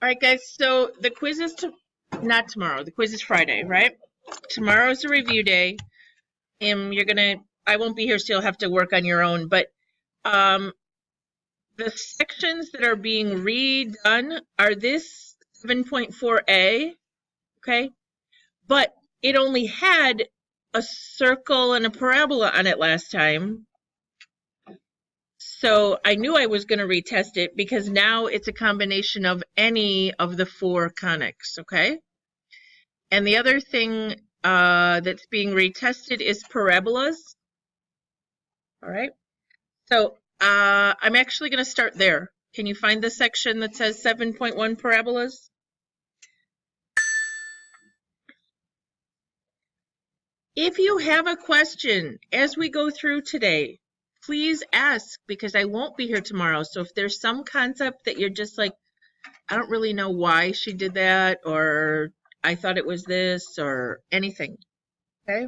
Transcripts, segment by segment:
All right, guys. So the quiz is not tomorrow. The quiz is Friday, right? Tomorrow is a review day, and I won't be here, so you'll have to work on your own. But um, the sections that are being redone are this 7.4a, okay? But it only had a circle and a parabola on it last time. So I knew I was going to retest it because now it's a combination of any of the four conics, okay? And the other thing that's being retested is parabolas. All right. So I'm actually going to start there. Can you find the section that says 7.1 parabolas? If you have a question as we go through today, please ask because I won't be here tomorrow. So if there's some concept that you're just like, I don't really know why she did that, or I thought it was this, or anything, okay?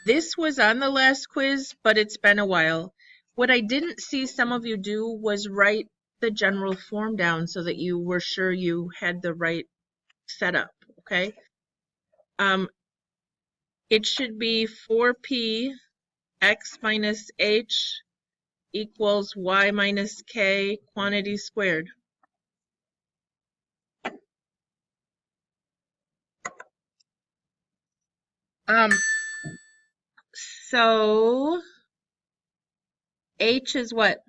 This was on the last quiz, but it's been a while. What I didn't see some of you do was write the general form down so that you were sure you had the right setup, okay? It should be 4p x minus h equals y minus k quantity squared. So h is what?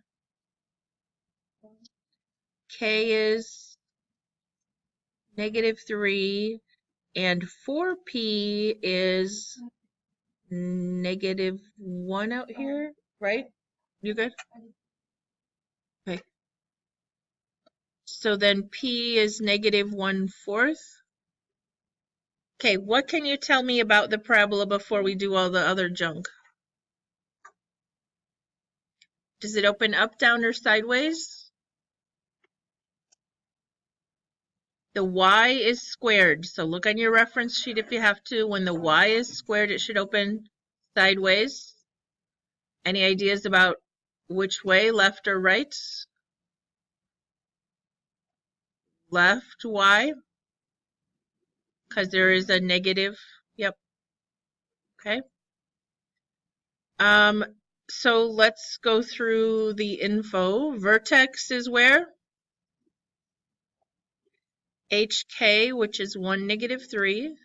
K is -3, and 4p is -1 out here, right? You good? Okay. So then p is -1/4. Okay, what can you tell me about the parabola before we do all the other junk? Does it open up, down, or sideways? The y is squared, so look on your reference sheet if you have to. When the y is squared, it should open sideways. Any ideas about which way, left or right? Left y, because there is a negative. Yep. Okay. So let's go through the info. Vertex is where? HK, which is 1, -3,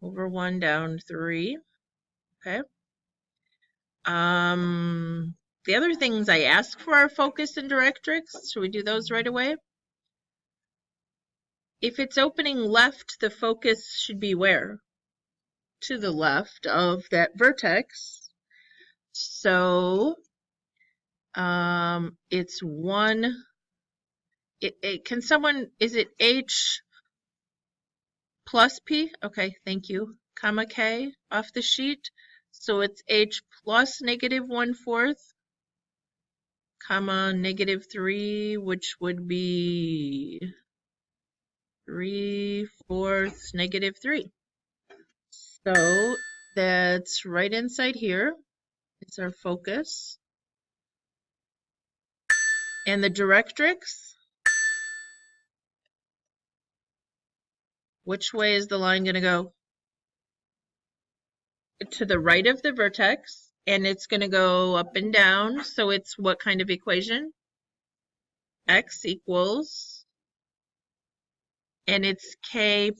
over 1 down 3. Okay. The other things I asked for are focus and directrix. Should we do those right away? If it's opening left, the focus should be where? To the left of that vertex. So it's 1. Can someone, is it H plus P? Okay, thank you. Comma K off the sheet. So it's H plus -1/4, comma -3, which would be 3/4 -3. So that's right inside here. It's our focus. And the directrix, which way is the line going to go? To the right of the vertex, and it's going to go up and down. So it's what kind of equation? X equals, and it's K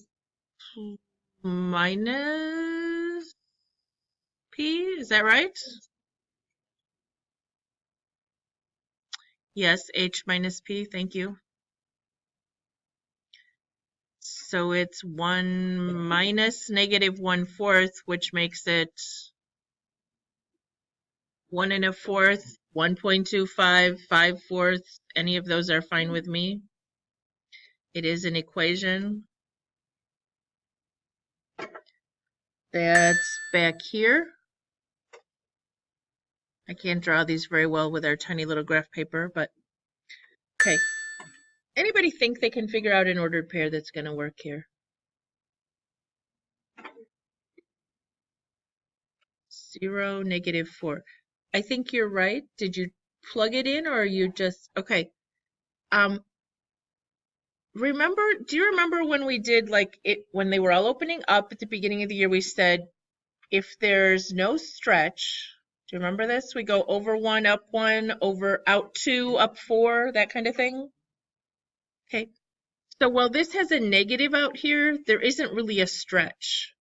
minus P, is that right? Yes, H minus P, thank you. So it's 1 minus -1/4, which makes it 1 1/4, 1.25, 5/4. Any of those are fine with me. It is an equation. That's back here. I can't draw these very well with our tiny little graph paper, but okay. Anybody think they can figure out an ordered pair that's going to work here? 0, -4. I think you're right. Did you plug it in, or you just, okay. Do you remember when we did like it, when they were all opening up at the beginning of the year, we said, if there's no stretch, do you remember this? We go over 1, up 1, over out 2, up 4, that kind of thing. Okay. So while this has a negative out here, there isn't really a stretch.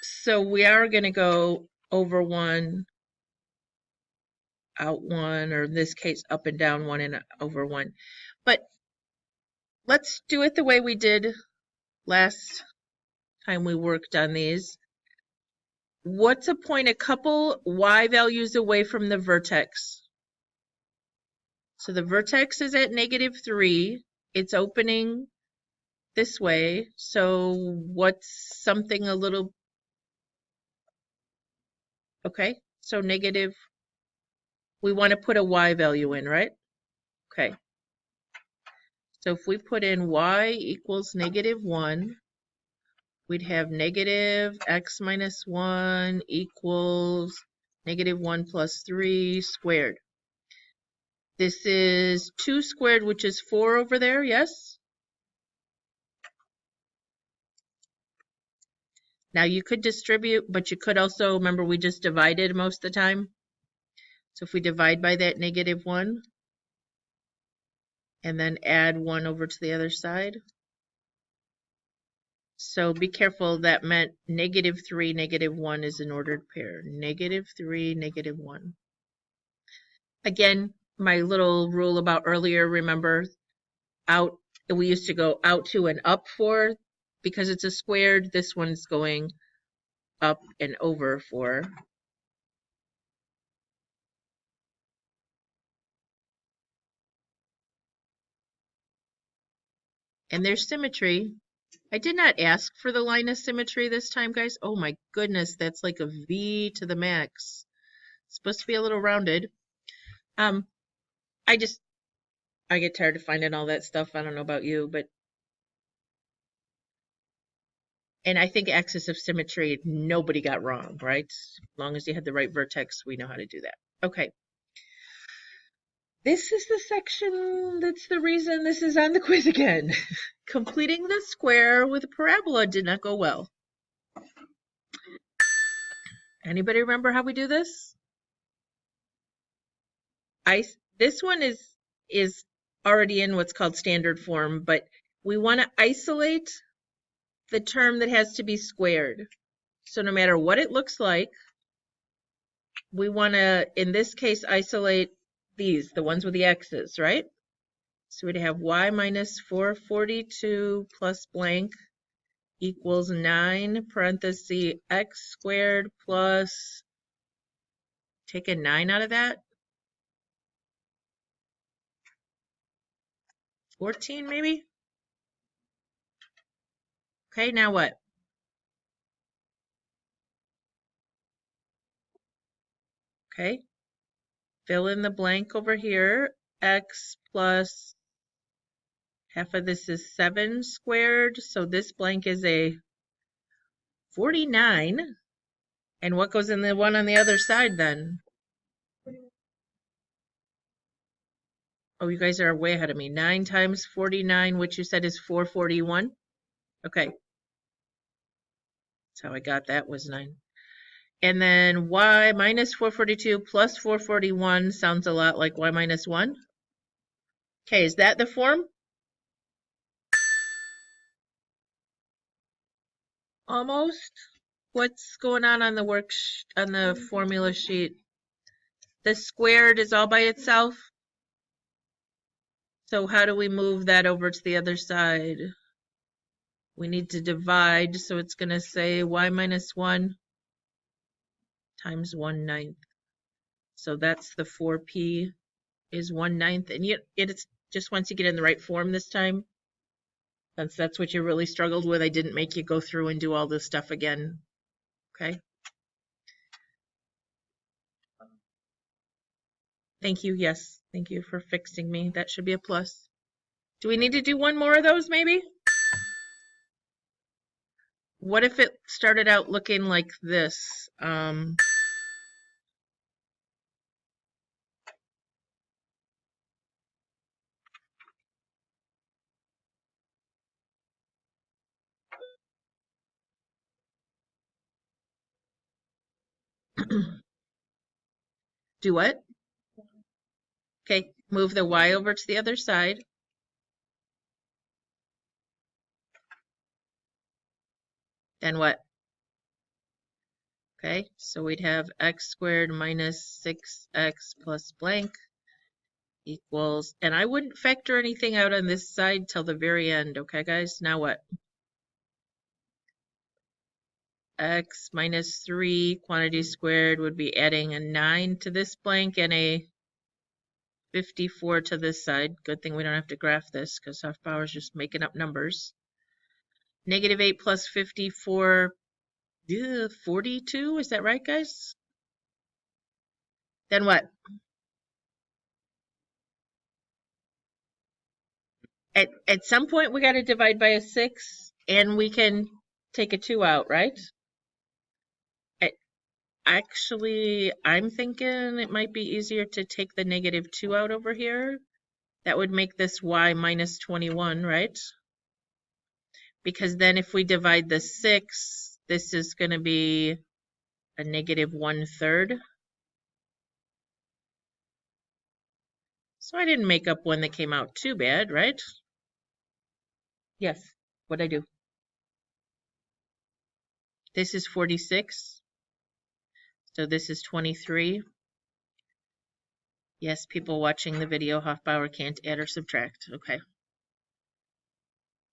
So we are going to go over 1, out 1, or in this case, up and down 1 and over 1. But let's do it the way we did last time we worked on these. What's a point a couple y values away from the vertex? So the vertex is at -3. It's opening this way. So what's something a little... Okay, so negative. We want to put a y value in, right? Okay. So if we put in y equals -1, we'd have negative x minus 1 equals -1 plus 3 squared. This is 2 squared, which is 4 over there, yes? Now you could distribute, but you could also, remember we just divided most of the time. So if we divide by that -1, and then add 1 over to the other side. So be careful, that meant -3, -1 is an ordered pair. -3, -1. Again, my little rule about earlier, remember, out, we used to go out 2 and up 4. Because it's a squared, this one's going up and over 4. And there's symmetry. I did not ask for the line of symmetry this time, guys. Oh my goodness, that's like a V to the max. It's supposed to be a little rounded. I get tired of finding all that stuff. I don't know about you, but... And I think axis of symmetry, nobody got wrong, right? As long as you had the right vertex, we know how to do that. Okay. This is the section that's the reason this is on the quiz again. Completing the square with a parabola did not go well. Anybody remember how we do this? This one is already in what's called standard form, but we want to isolate the term that has to be squared. So no matter what it looks like, we want to, in this case, isolate these, the ones with the x's, right? So we'd have y minus 442 plus blank equals 9, parenthesis, x squared plus, take a 9 out of that, 14 maybe? Okay, now what? Okay, fill in the blank over here, x plus, half of this is 7 squared, so this blank is a 49. And what goes in the one on the other side then? Oh, you guys are way ahead of me. 9 times 49, which you said is 441? Okay. That's how I got that, was 9. And then y minus 442 plus 441 sounds a lot like y minus 1. Okay, is that the form? Almost. What's going on the on the formula sheet? The squared is all by itself. So how do we move that over to the other side? We need to divide, so it's going to say y minus 1 times 1/9. So that's the 4p is 1/9. And it's just once you get in the right form this time, since that's what you really struggled with, I didn't make you go through and do all this stuff again. Okay. Thank you. Yes. Thank you for fixing me. That should be a plus. Do we need to do one more of those maybe? What if it started out looking like this? Do what? Okay, move the y over to the other side. Then what? Okay, so we'd have x squared minus 6x plus blank equals, and I wouldn't factor anything out on this side till the very end, okay guys? Now what? X minus 3 quantity squared would be adding a 9 to this blank and a 54 to this side. Good thing we don't have to graph this because half power is just making up numbers. Negative 8 plus 54, 42, is that right guys? Then what? At some point we got to divide by a 6 and we can take a 2 out, right? Actually, I'm thinking it might be easier to take the negative 2 out over here. That would make this y minus 21, right? Because then if we divide the 6, this is going to be a negative 1/3. So I didn't make up one that came out too bad, right? Yes. What'd I do? This is 46. So this is 23. Yes, people watching the video, Hofbauer can't add or subtract. Okay.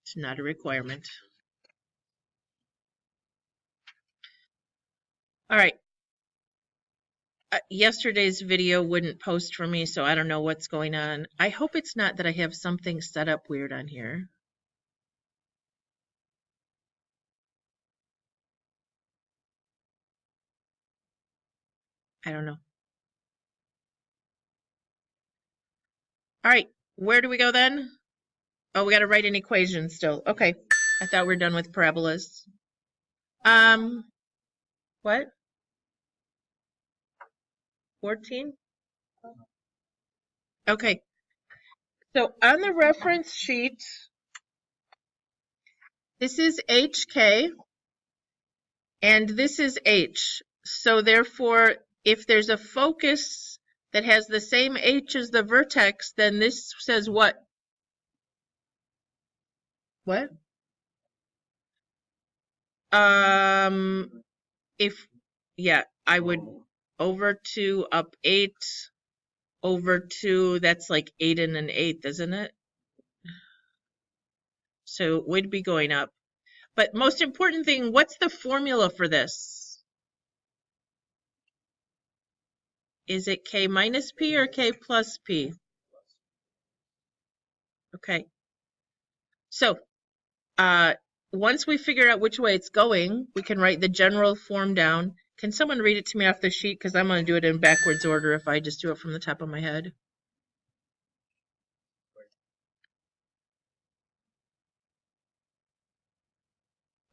It's not a requirement. All right. Yesterday's video wouldn't post for me, so I don't know what's going on. I hope it's not that I have something set up weird on here. I don't know. All right, where do we go then? Oh, we got to write an equation still. Okay, I thought we were done with parabolas. What? 14? Okay. So on the reference sheet, this is HK, and this is H. So therefore, if there's a focus that has the same H as the vertex, then this says what? What? Yeah, I would over 2 up 8 over 2, that's like 8 and an 8th, isn't it? So it would be going up. But most important thing, what's the formula for this? Is it K minus P or K plus P? Okay. So once we figure out which way it's going, we can write the general form down. Can someone read it to me off the sheet? Because I'm going to do it in backwards order if I just do it from the top of my head.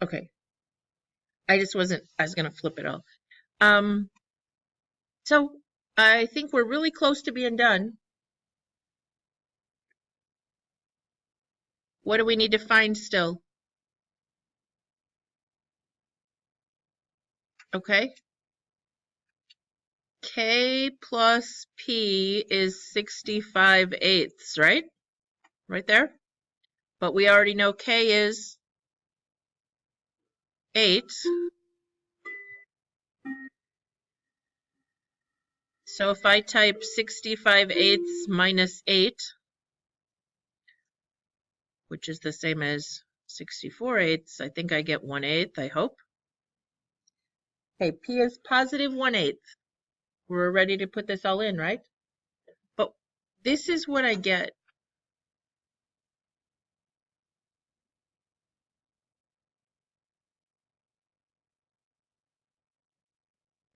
Okay. I was going to flip it all. So I think we're really close to being done. What do we need to find still? Okay. K plus P is 65/8, right? Right there. But we already know K is 8. So if I type 65/8 minus 8, which is the same as 64/8, I think I get 1/8, I hope. Okay, P is positive 1/8. We're ready to put this all in, right? But this is what I get.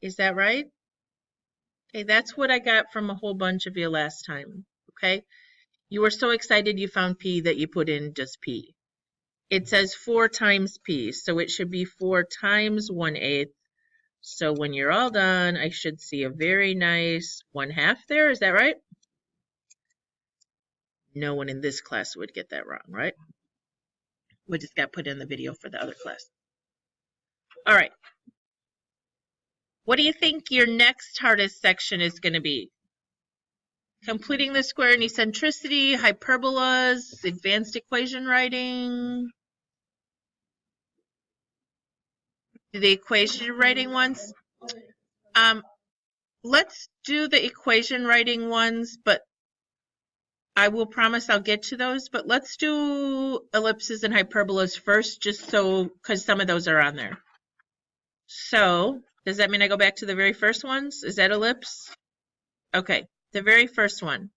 Is that right? Okay, that's what I got from a whole bunch of you last time, okay? You were so excited you found P that you put in just P. It says 4 times P, so it should be 4 times 1/8. So when you're all done, I should see a very nice 1/2 there. Is that right? No one in this class would get that wrong, right? We just got put in the video for the other class. All right. What do you think your next hardest section is going to be? Completing the square and eccentricity, hyperbolas, advanced equation writing. The equation writing ones. Let's do the equation writing ones, but I will promise I'll get to those. But let's do ellipses and hyperbolas first, just so, because some of those are on there. So, does that mean I go back to the very first ones? Is that ellipse? Okay, the very first one.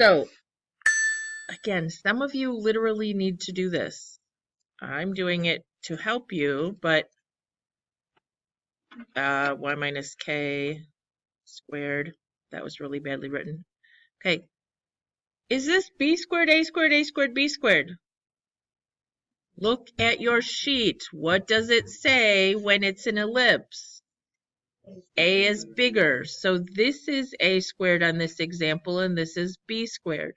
So, again, some of you literally need to do this. I'm doing it to help you, but y minus k squared, that was really badly written. Okay, is this b squared, a squared, a squared, b squared? Look at your sheet. What does it say when it's an ellipse? A is bigger, so this is a squared on this example, and this is b squared.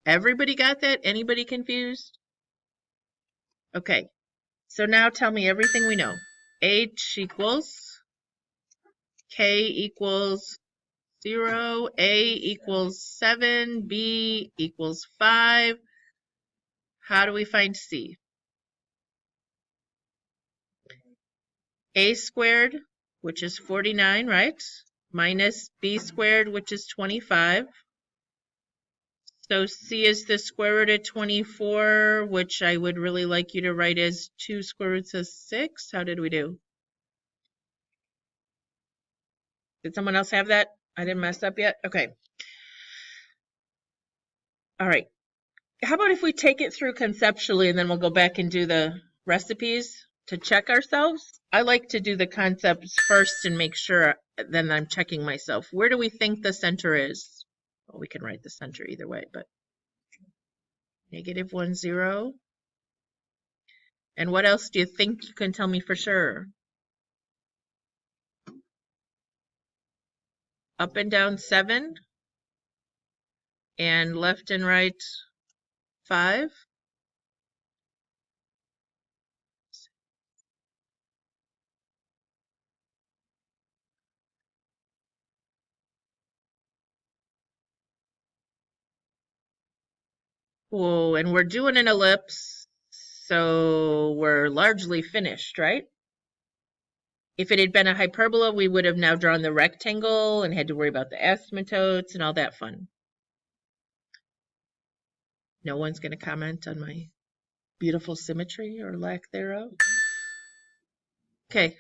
Everybody got that? Anybody confused? Okay, so now tell me everything we know. H equals, K equals 0, A equals 7, B equals 5. How do we find C? A squared, which is 49, right? Minus B squared, which is 25. So C is the square root of 24, which I would really like you to write as 2 square roots of 6. How did we do? Did someone else have that? I didn't mess up yet? Okay. All right. How about if we take it through conceptually and then we'll go back and do the recipes to check ourselves? I like to do the concepts first and make sure then I'm checking myself. Where do we think the center is? Well, we can write the center either way, but -1, 0. And what else do you think you can tell me for sure? Up and down 7 and left and right 5. Whoa, and we're doing an ellipse, so we're largely finished, right? If it had been a hyperbola, we would have now drawn the rectangle and had to worry about the asymptotes and all that fun. No one's going to comment on my beautiful symmetry or lack thereof. Okay.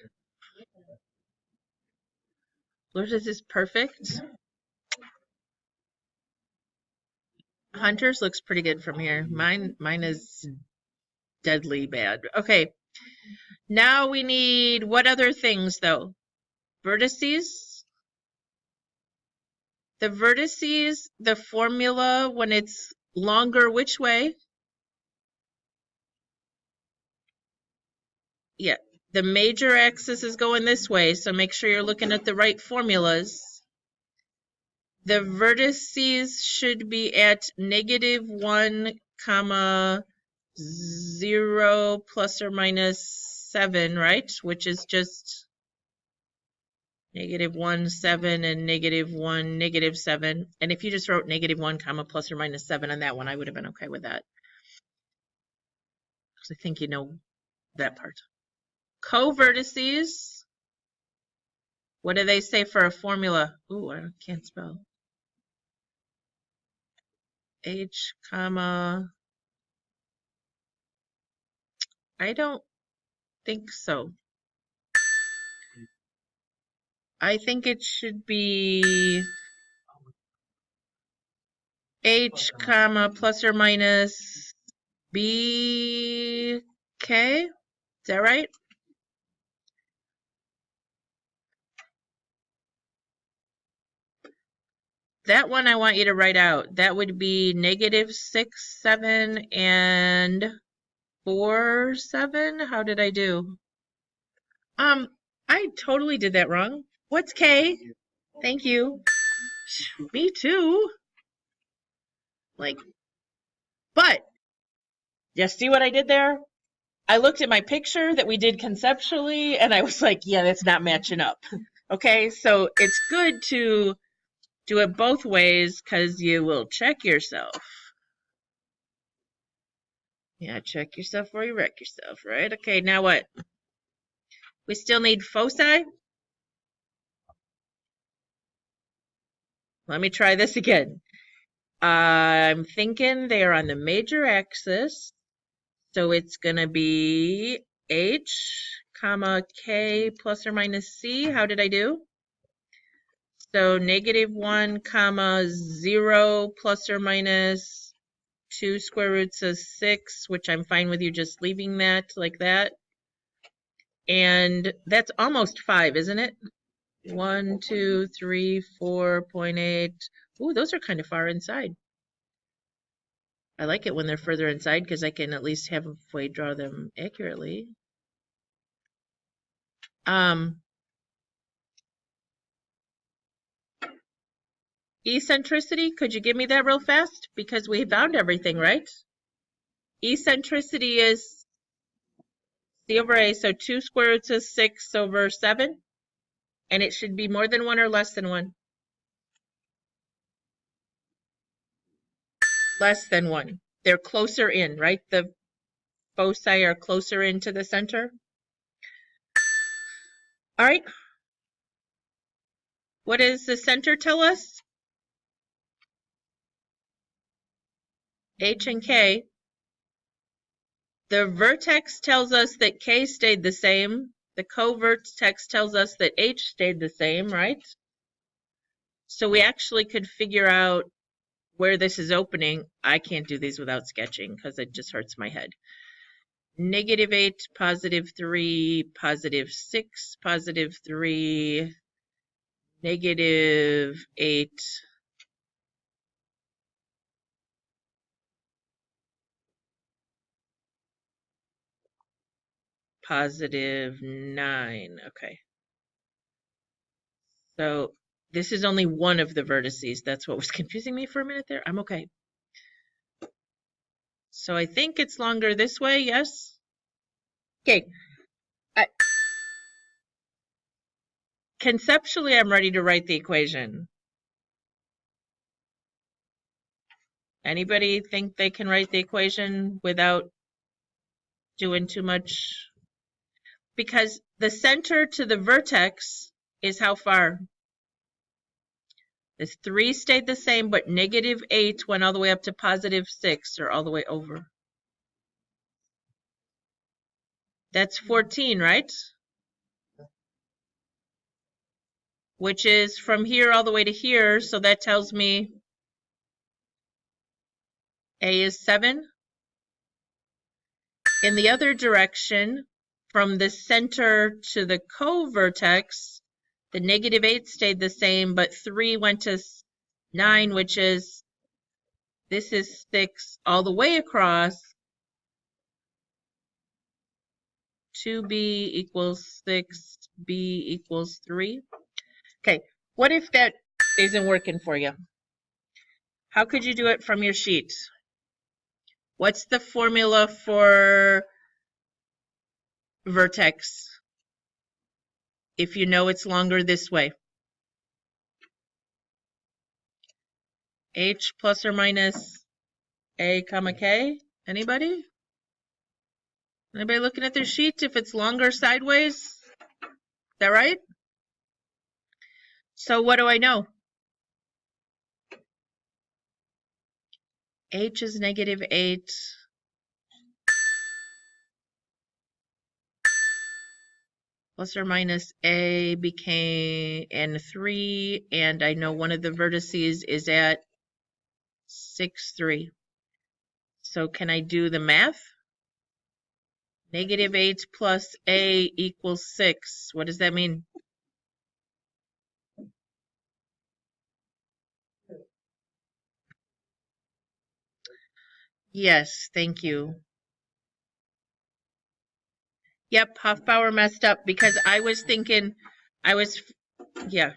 Yours is perfect. Hunter's looks pretty good from here. Mine is deadly bad. Okay. Now we need what other things though? Vertices. The vertices, the formula when it's longer, which way? Yeah, the major axis is going this way, so make sure you're looking at the right formulas. The vertices should be at -1, 0 plus or minus 7, right? Which is just -1, 7, and -1, -7. And if you just wrote -1, plus or minus 7 on that one, I would have been okay with that. Because I think you know that part. Co-vertices. What do they say for a formula? Ooh, I can't spell. H, I don't think so. I think it should be H, plus or minus BK. Is that right? That one I want you to write out. That would be -6, 7, and 4, 7. How did I do? I totally did that wrong. What's K? Thank you. Me too. Like, but, you see what I did there? I looked at my picture that we did conceptually, and I was like, yeah, that's not matching up. Okay, so it's good to do it both ways because you will check yourself. Yeah, check yourself before you wreck yourself, right? Okay, now what? We still need foci? Let me try this again. I'm thinking they are on the major axis, so it's going to be h, comma, k plus or minus c. How did I do? So -1, comma, 0 plus or minus 2 square roots of 6, which I'm fine with you just leaving that like that. And that's almost 5, isn't it? 1, 2, 3, 4.8. Ooh, those are kind of far inside. I like it when they're further inside because I can at least halfway draw them accurately. Eccentricity, could you give me that real fast? Because we found everything, right? Eccentricity is C over A, so 2 square roots of 6 over 7. And it should be more than 1 or less than 1. Less than 1. They're closer in, right? The foci are closer into the center. All right. What does the center tell us? H and K. The vertex tells us that K stayed the same. The co-vertex tells us that H stayed the same, right? So we actually could figure out where this is opening. I can't do these without sketching because it just hurts my head. -8, +3, +6, +3, -8. +9. Okay. So this is only one of the vertices. That's what was confusing me for a minute there. I'm okay. So I think it's longer this way, yes? Okay. Conceptually, I'm ready to write the equation. Anybody think they can write the equation without doing too much? Because the center to the vertex is how far? The 3 stayed the same, but -8 went all the way up to +6, or all the way over. That's 14, right? Which is from here all the way to here, so that tells me A is 7. In the other direction, from the center to the co-vertex, the -8 stayed the same, but 3 went to 9, which is, this is 6 all the way across. 2b equals 6, b equals 3. Okay, what if that isn't working for you? How could you do it from your sheet? What's the formula for vertex if you know it's longer this way? H plus or minus A comma K? Anybody? Anybody looking at their sheet if it's longer sideways? Is that right? So what do I know? H is -8. Plus or minus A became N3, and I know one of the vertices is at 6, 3. So can I do the math? -8 plus A equals 6. What does that mean? Yes, thank you. Yep, Hofbauer messed up because I was thinking, yeah,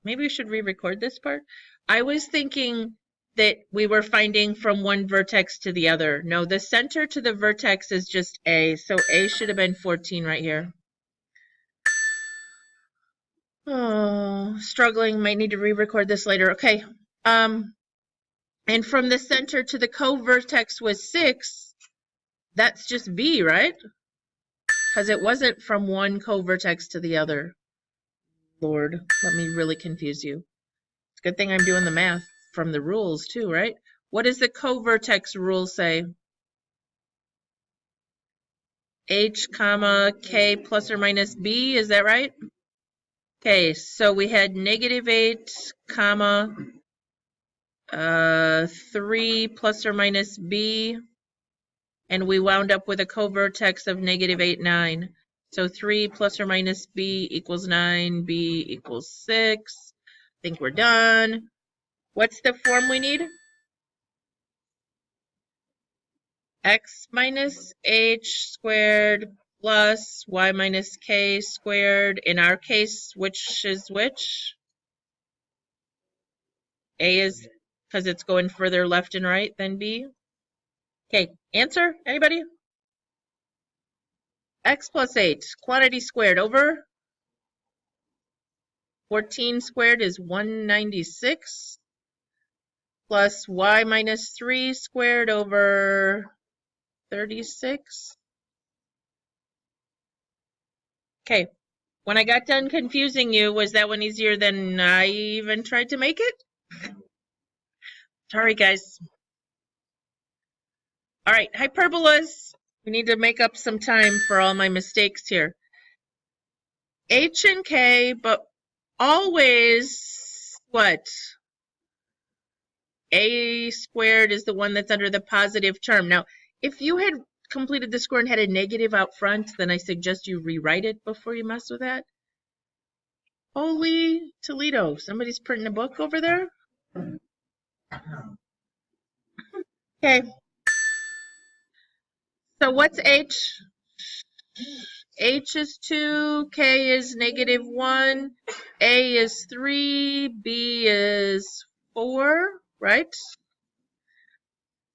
maybe we should re-record this part. I was thinking that we were finding from one vertex to the other. No, the center to the vertex is just A, so A should have been 14 right here. Oh, struggling, might need to re-record this later. Okay. And from the center to the co-vertex was 6. That's just B, right? Because it wasn't from one co-vertex to the other. Lord, let me really confuse you. It's a good thing I'm doing the math from the rules too, right? What does the co-vertex rule say? H comma K plus or minus B, is that right? Okay, so we had -8 comma 3 plus or minus B, and we wound up with a covertex of -8, 9. So 3 plus or minus B equals 9, B equals 6. I think we're done. What's the form we need? X minus H squared plus Y minus K squared. In our case, which is which? A is because it's going further left and right than B. Okay, answer, anybody? X plus 8, quantity squared over 14 squared is 196 plus Y minus 3 squared over 36. Okay, when I got done confusing you, was that one easier than I even tried to make it? Sorry, guys. All right, hyperbolas. We need to make up some time for all my mistakes here. H and K, but always what? A squared is the one that's under the positive term. Now, if you had completed the square and had a negative out front, then I suggest you rewrite it before you mess with that. Holy Toledo, somebody's printing a book over there? Okay. So what's H? H is 2, K is -1, A is 3, B is 4, right?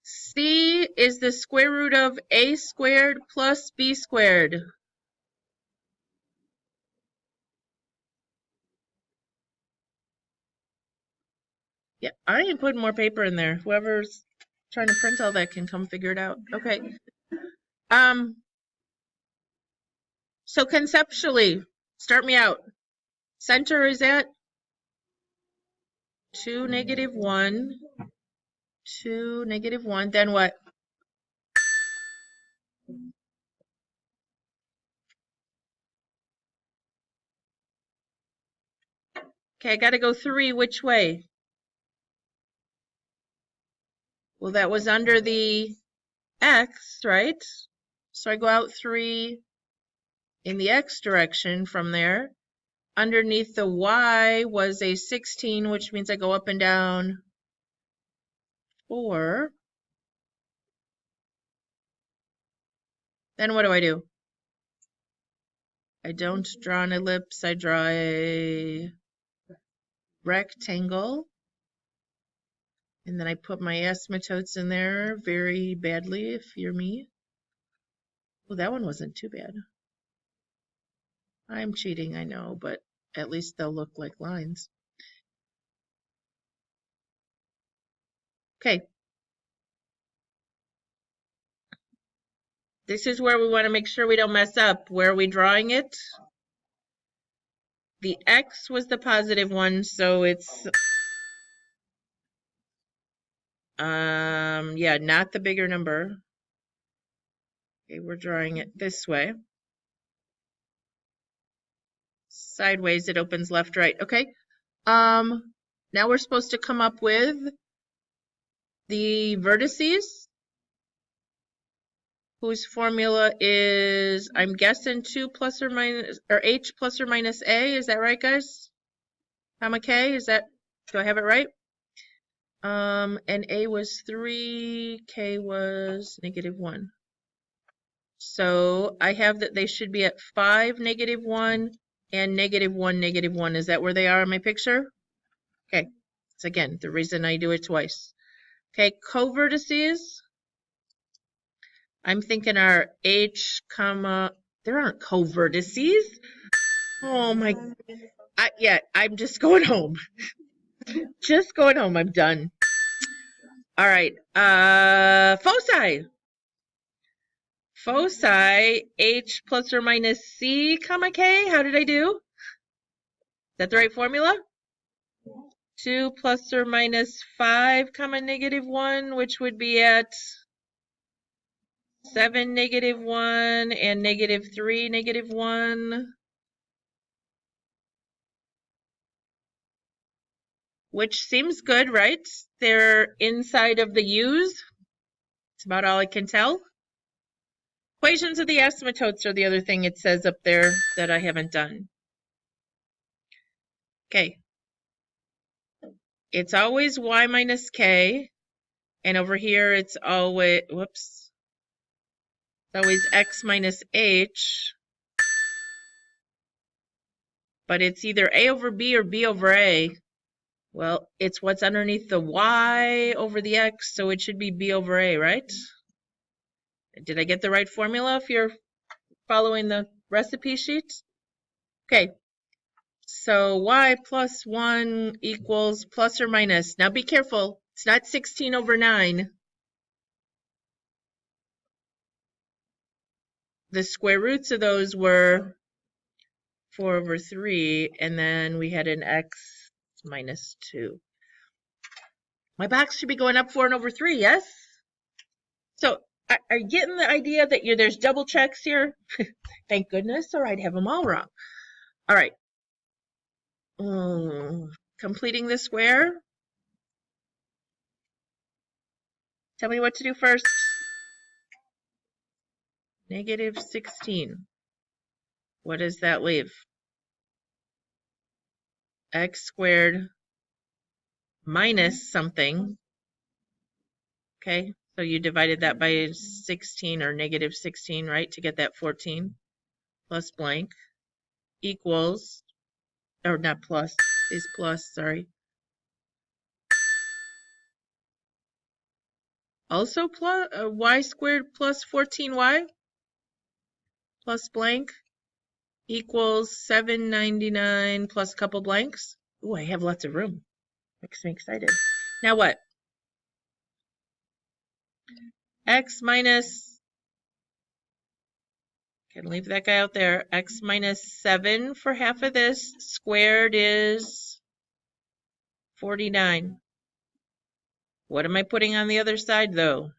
C is the square root of A squared plus B squared. Yeah, I ain't putting more paper in there. Whoever's trying to print all that can come figure it out. Okay. So conceptually, start me out. Center is at 2, -1, 2, -1, then what? Okay, I got to go 3 which way? Well, that was under the X, right? So I go out 3 in the X direction from there. Underneath the Y was a 16, which means I go up and down 4. Then what do? I don't draw an ellipse, I draw a rectangle. And then I put my asymptotes in there very badly if you're me. Well, that one wasn't too bad. I'm cheating, I know, but at least they'll look like lines. Okay. This is where we want to make sure we don't mess up. Where are we drawing it? The X was the positive one, so it's yeah, not the bigger number. Okay, we're drawing it this way. Sideways, it opens left, right. Okay. Now we're supposed to come up with the vertices, whose formula is, I'm guessing 2 plus or minus, or H plus or minus A. Is that right, guys? Comma K, is that, do I have it right? And A was 3, K was -1. So I have that they should be at 5, -1, and -1, -1. Is that where they are in my picture? Okay. So again, the reason I do it twice. Okay, covertices. I'm thinking our H, comma, there aren't covertices. Oh my, I'm just going home. Just going home, I'm done. All right, foci. Foci, H plus or minus C, comma K. How did I do? Is that the right formula? 2 plus or minus 5, comma negative 1, which would be at 7, negative 1, and negative 3, negative 1. Which seems good, right? They're inside of the U's. It's about all I can tell. Equations of the asymptotes are the other thing it says up there that I haven't done. Okay. It's always y minus k. And over here it's always, whoops. It's always x minus h. But it's either a over b or b over a. Well, it's what's underneath the y over the x, so it should be b over a, right? Did I get the right formula if you're following the recipe sheet? Okay, so y plus 1 equals plus or minus. Now be careful, it's not 16 over 9. The square roots of those were 4 over 3, and then we had an x minus 2. My box should be going up 4 and over 3, yes? So are you getting the idea that there's double checks here? Thank goodness, or I'd have them all wrong. All right. Completing the square. Tell me what to do first. Negative 16. What does that leave? X squared minus something. Okay, so you divided that by 16 or negative 16, right, to get that 14 plus blank equals, or not plus, is plus, sorry. Also plus y squared plus 14y plus blank equals 799 plus a couple blanks. Ooh, I have lots of room. Makes me excited. Now what? X minus, can leave that guy out there, x minus 7 for half of this squared is 49. What am I putting on the other side though?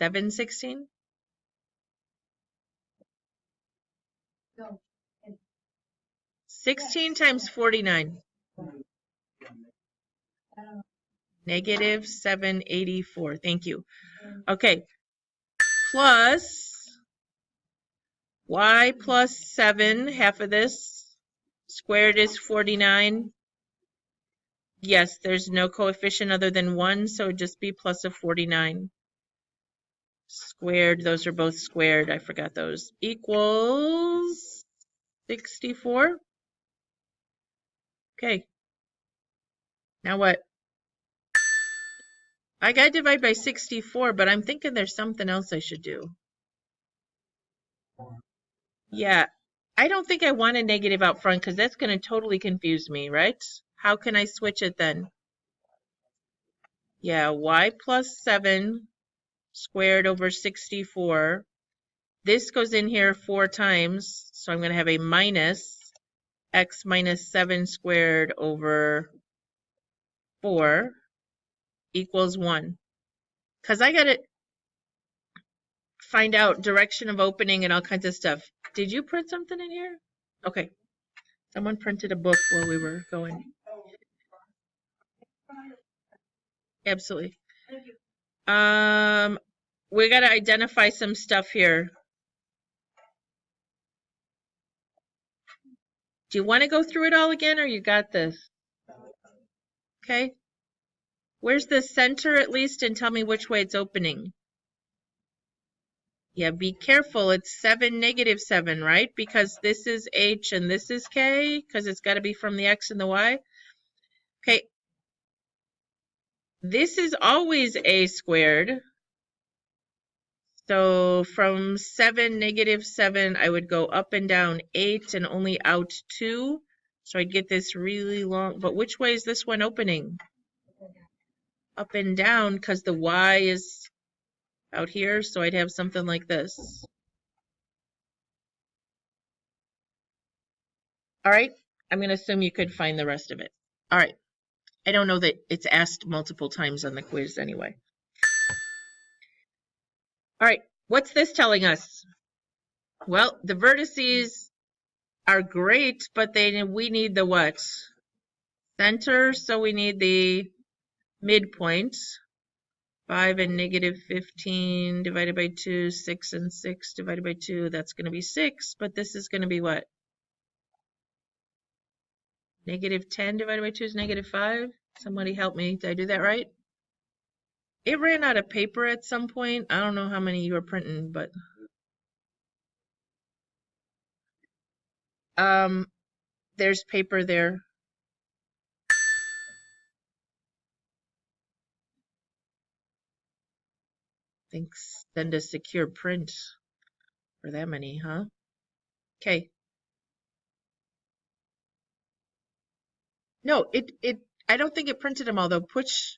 7/16? No. 16 times 49. Negative 784. Thank you. Okay. Plus y plus 7, half of this squared is 49. Yes, there's no coefficient other than 1, so it'd just be plus a 49. Squared, those are both squared. I forgot those. Equals 64. Okay. Now what? I got to divide by 64, but I'm thinking there's something else I should do. Yeah, I don't think I want a negative out front because that's going to totally confuse me, right? How can I switch it then? Yeah, y plus 7 squared over 64. This goes in here 4 times, so I'm going to have a minus x minus 7 squared over 4 equals 1. Because I got to find out direction of opening and all kinds of stuff. Did you print something in here? Okay. Someone printed a book while we were going. Absolutely. We got to identify some stuff here. Do you want to go through it all again, or you got this? Okay. Where's the center at least, and tell me which way it's opening. Yeah, be careful. It's 7, negative 7, right? Because this is H and this is K, because it's got to be from the X and the Y. Okay, this is always a squared. So from 7, -7, I would go up and down 8 and only out 2. So I'd get this really long. But which way is this one opening? Up and down, because the y is out here. So I'd have something like this. All right. I'm going to assume you could find the rest of it. All right. I don't know that it's asked multiple times on the quiz anyway. All right. What's this telling us? Well, the vertices are great, but we need the what? Center, so we need the midpoint. 5 and -15 divided by 2, 6 and 6 divided by 2, that's going to be 6, but this is going to be what? -10 divided by 2 is -5. Somebody help me. Did I do that right? It ran out of paper at some point. I don't know how many you were printing, but there's paper there. Thanks. Send a secure print for that many, huh? Okay. No, I don't think it printed them all though. Push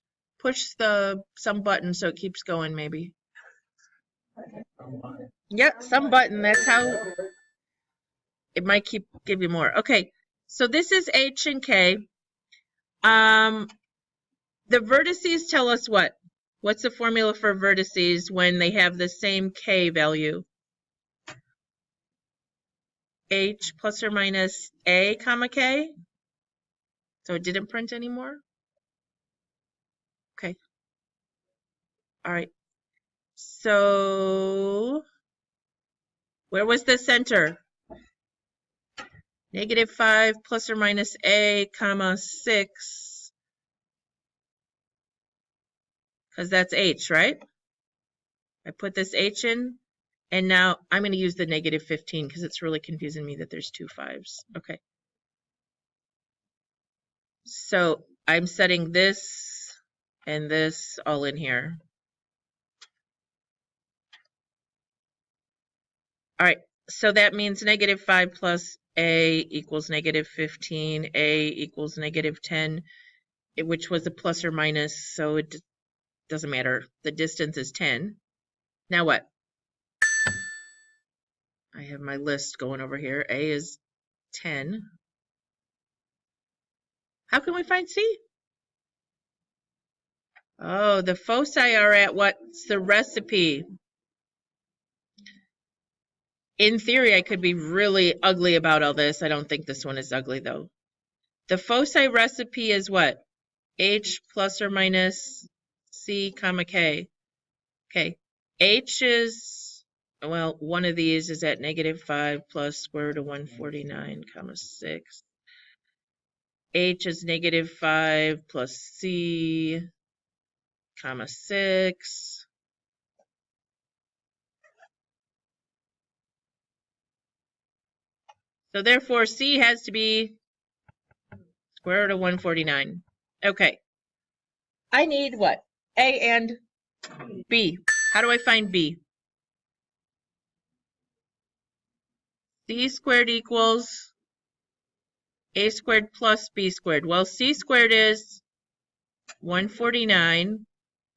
some button so it keeps going maybe. Yep, some button. That's how it might give you more. Okay. So this is H and K. The vertices tell us what? What's the formula for vertices when they have the same K value? H plus or minus A comma K. So it didn't print anymore? Okay. All right. So where was the center? -5 plus or minus A comma 6. Because that's H, right? I put this H in, and now I'm going to use the -15 because it's really confusing me that there's 2 5s. Okay. So I'm setting this and this all in here. All right. So that means -5 plus A equals -15. A equals -10, which was a plus or minus, so it doesn't matter. The distance is 10. Now what? I have my list going over here. A is 10. How can we find C? Oh, the foci are at what's the recipe? In theory, I could be really ugly about all this. I don't think this one is ugly, though. The foci recipe is what? H plus or minus C comma K. Okay. H is, well, one of these is at -5 plus square root of 149 comma 6. H is -5 plus C comma 6. So therefore, C has to be square root of 149. Okay. I need what? A and B. How do I find B? C squared equals A squared plus B squared. Well, C squared is 149.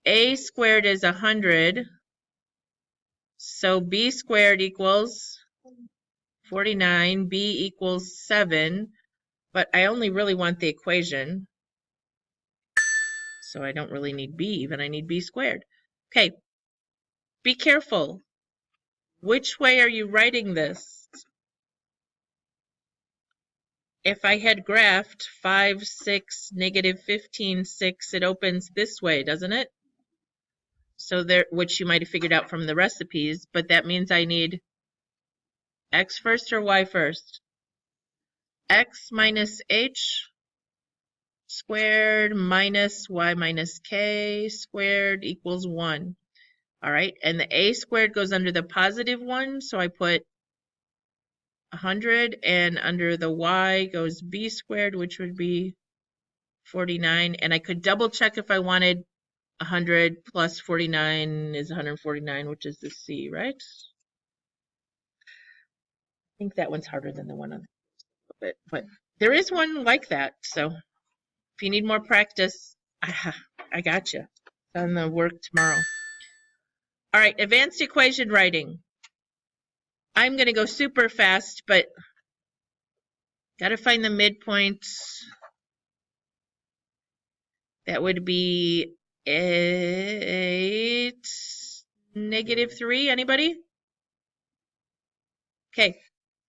A squared is 100. So B squared equals 49. B equals 7. But I only really want the equation. So I don't really need B even. I need B squared. Okay. Be careful. Which way are you writing this? If I had graphed 5, 6, -15, 6, it opens this way, doesn't it? So there, which you might have figured out from the recipes, but that means I need X first or Y first? X minus H squared minus Y minus K squared equals 1. All right, and the A squared goes under the positive 1, so I put 100, and under the Y goes B squared, which would be 49, and I could double check if I wanted 100 plus 49 is 149, which is the C, right? I think that one's harder than the one on it, but there is one like that. So if you need more practice, I got you. On the work tomorrow. All right, advanced equation writing. I'm going to go super fast, but got to find the midpoints. That would be 8, -3. Anybody? Okay.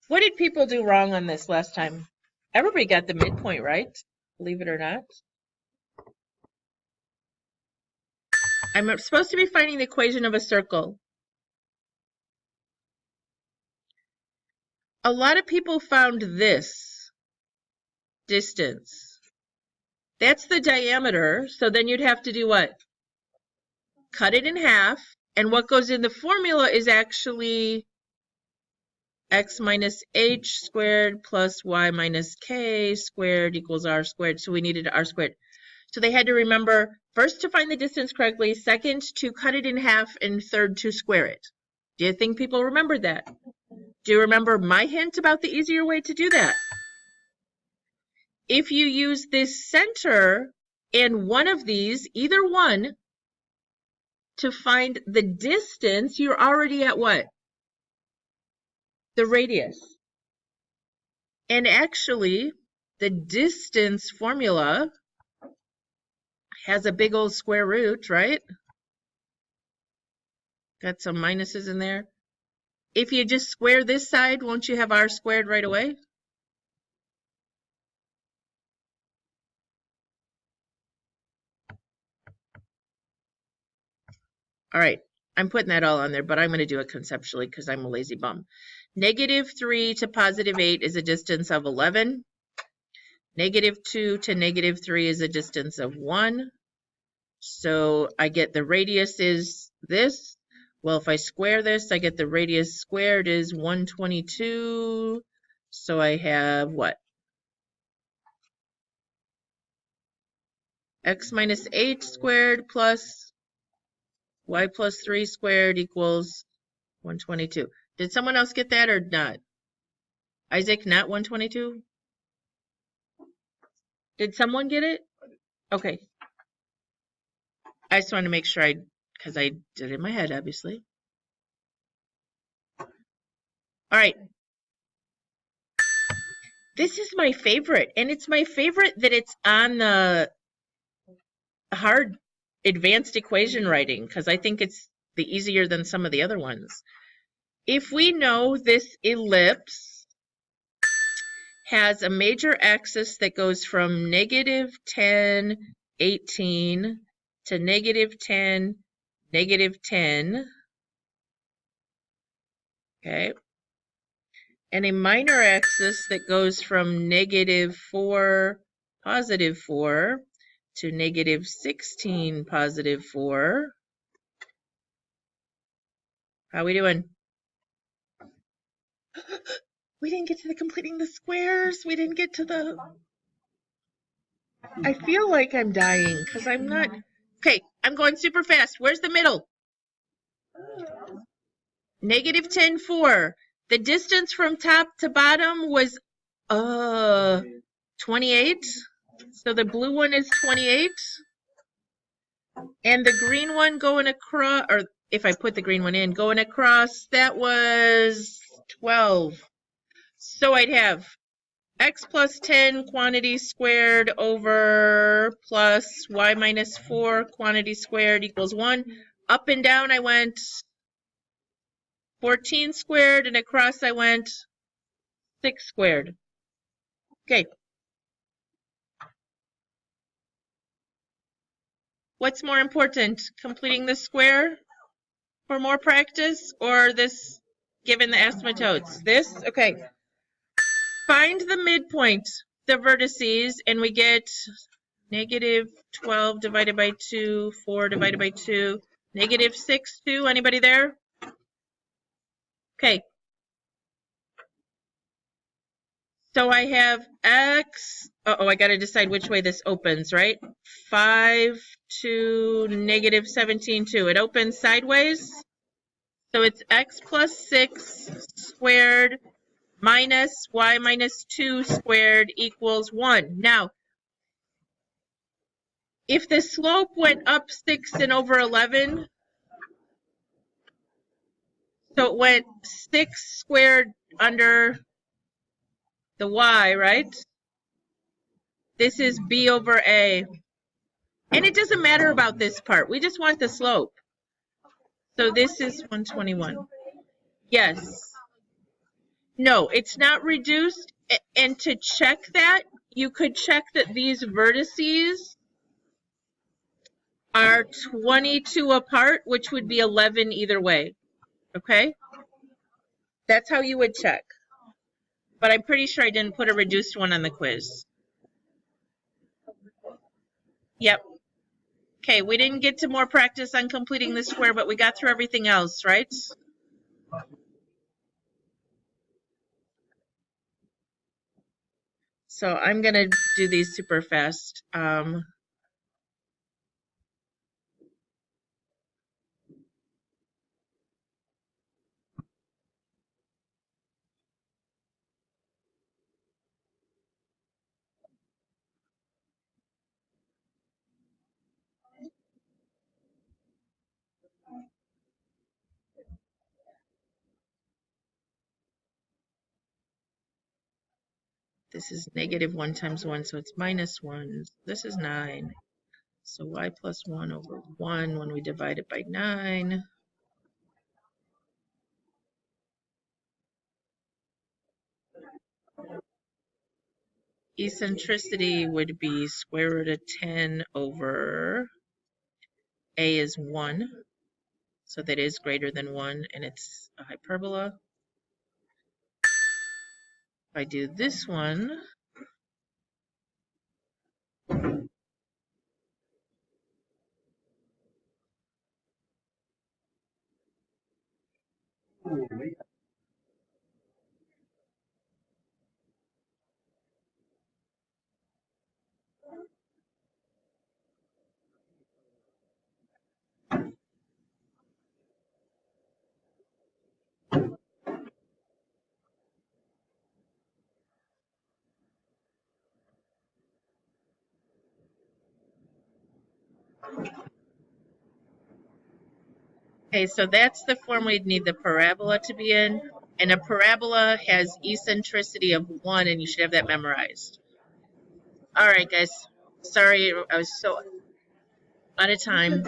What did people do wrong on this last time? Everybody got the midpoint right, believe it or not. I'm supposed to be finding the equation of a circle. A lot of people found this distance. That's the diameter, so then you'd have to do what? Cut it in half, and what goes in the formula is actually x minus h squared plus y minus k squared equals r squared, so we needed r squared. So they had to remember, first to find the distance correctly, second to cut it in half, and third to square it. Do you think people remembered that? Do you remember my hint about the easier way to do that? If you use this center and one of these, either one, to find the distance, you're already at what? The radius. And actually, the distance formula has a big old square root, right? Got some minuses in there. If you just square this side, won't you have r squared right away? All right, I'm putting that all on there, but I'm going to do it conceptually because I'm a lazy bum. -3 to +8 is a distance of 11. -2 to -3 is a distance of 1. So I get the radius is this. Well, if I square this, I get the radius squared is 122. So I have what? X minus h squared plus y plus 3 squared equals 122. Did someone else get that or not? Isaac, not 122? Did someone get it? Okay. I just want to make sure because I did it in my head, obviously. All right. This is my favorite, and it's my favorite that it's on the hard advanced equation writing because I think it's the easier than some of the other ones. If we know this ellipse has a major axis that goes from -10, 18 to -10, -10, okay, and a minor axis that goes from -4, +4 to -16, +4. How are we doing? We didn't get to the completing the squares. We didn't get to the... I feel like I'm dying because I'm not... Okay, I'm going super fast. Where's the middle? -10, 4. The distance from top to bottom was 28. So the blue one is 28. And the green one going across, or if I put the green one in, going across, that was 12. So I'd have x plus 10 quantity squared over plus y minus 4 quantity squared equals 1. Up and down I went 14 squared, and across I went 6 squared. Okay. What's more important, completing the square for more practice or this given the asymptotes? This? Okay. Find the midpoint, the vertices, and we get -12 divided by 2, 4 divided by 2, -6, 2. Anybody there? Okay. So I have x, oh, I got to decide which way this opens, right? 5 to negative 17, 2. It opens sideways. So it's x plus 6 squared minus y minus 2 squared equals 1. Now, if the slope went up 6 and over 11, so it went 6 squared under the y, right? This is b over a. And it doesn't matter about this part. We just want the slope. So this is 121. Yes. No, it's not reduced. And to check that, you could check that these vertices are 22 apart, which would be 11 either way. Okay? That's how you would check. But I'm pretty sure I didn't put a reduced one on the quiz. Yep. Okay, we didn't get to more practice on completing the square, but we got through everything else, right? So I'm going to do these super fast. This is negative 1 times 1, so it's minus 1. This is 9. So y plus 1 over 1 when we divide it by 9. Eccentricity would be square root of 10 over a is 1. So that is greater than 1, and it's a hyperbola. If I do this one, okay, so that's the form we'd need the parabola to be in. And a parabola has eccentricity of 1, and you should have that memorized. All right, guys. Sorry, I was so out of time.